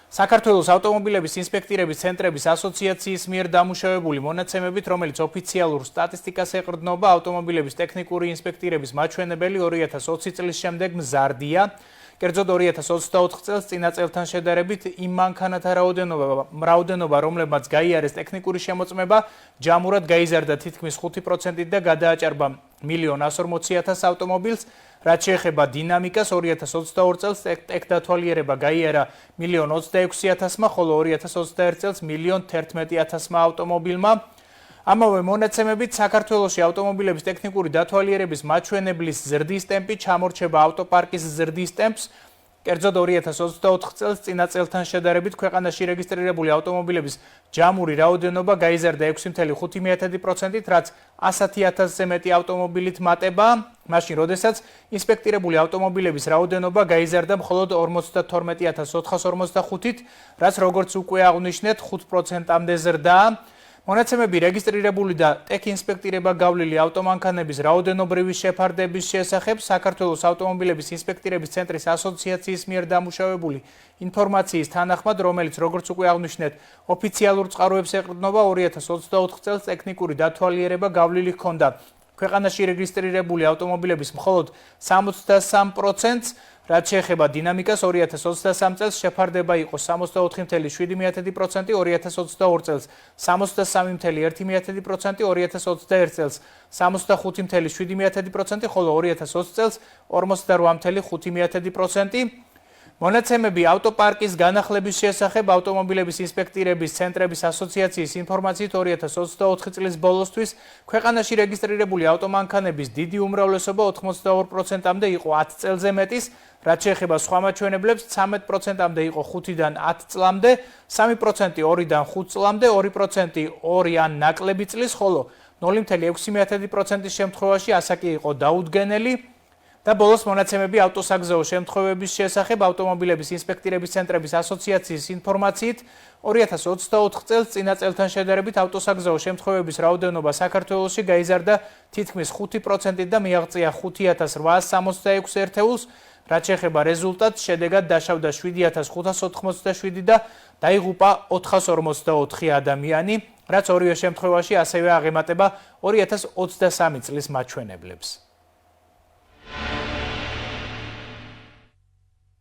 საქართველოს ავტომობილების ინსპექტირების ცენტრების ასოციაციის მიერ დამუშავებული მონაცემებით, რომელიც ოფიციალურ სტატისტიკას ეყრდნობა, ავტომობილების ტექნიკური ინსპექტირების მაჩვენებელი 2020 წლის შემდეგ მზარდია. კერძოდ 2024 წელს წინა წელთან შედარებით იმ მანქანათა რაოდენობა, რომლებმაც გაიარეს ტექნიკური შემოწმება, ჯამურად გაიზარდა თითქმის 5%-ით და გადააჭარბა 1,140,000 ავტომობილს. რაც შეეხება დინამიკას, 2022 წელს ტექდათვალიერება გაიარა 1,26,000-მა, ხოლო 2021 წელს 1,11,000 ავტომობილმა. ამავე მონაცემებით, საქართველოში ავტომობილების ტექნიკური დათვალიერების მაჩვენებლის ზრდის ტემპი ჩამორჩება ავტოპარკის ზრდის ტემპს. კერძოდ 2024 წელს წინა წელთან შედარებით ქვეყანაში რეგისტრირებული ავტომობილების ჯამური რაოდენობა გაიზარდა 6,5%-ით, რაც 100,000-ზე მეტი ავტომობილით მატება, მაშინ როდესაც ინსპექტირებული ავტომობილების რაოდენობა გაიზარდა მხოლოდ 52,445-ით, რაც როგორც უკვე აღვნიშნეთ 5%-მდე ზრდა. მონაცემები რეგისტრირებული და ტექინსპექტირება გავლილი ავტომანქანების რაოდენობრივი შეფარდების შესახებ საქართველოს ავტომობილების ინსპექტირების ცენტრის ასოციაციის მიერ დამუშავებული ინფორმაციის თანახმად, რომელიც როგორც უკვე აღვნიშნეთ, ოფიციალურ წყაროებს ეყრდნობა, 2024 წელს ტექნიკური დათვალიერება გავლილი ჰქონდა ქვეყანაში რეგისტრირებული ავტომობილების მხოლოდ 63%-ს. რაც შეეხება დინამიკას, 2023 წელს შეფარდება იყო 64,7%, 2022 წელს 63,1%, 2021 წელს 65,7%, ხოლო 2020 წელს 48,5%. მონაცემები ავტოპარკის განახლების შესახებ ავტომობილების ინსპექტირების ცენტრების ასოციაციის ინფორმაციით 2024 წლის ბოლოსთვის ქვეყანაში რეგისტრირებული ავტომანქანების დიდი უმრავლესობა 82%-მდე იყო 10 წელზე მეტის, რაც შეეხება სხვა მაჩვენებლებს 13%-მდე იყო 5-დან 10 წლამდე, 3% 2-დან 5 წლამდე, 2% 2 ან ნაკლები წლის, ხოლო 0,6%-ის შემთხვევაში ასაკი იყო დაუდგენელი. და ბოლოს მონაცემები ავტოსაგზაო შემთხვევების შესახებ ავტომობილების ინსპექტირების ცენტრების ასოციაციის ინფორმაციით 2024 წელს წინა წელთან შედარებით ავტოსაგზაო შემთხვევების რაოდენობა საქართველოში გაიზარდა თითქმის 5%-ით და მიაღწია 5,866 ერთეულს, რაც შეეხება რეზულტატს, შედეგად დაშავდა 7,587 და დაიღუპა 444 ადამიანი, რაც ორივე შემთხვევაში ასევე აღემატება 2023 წლის მაჩვენებლებს.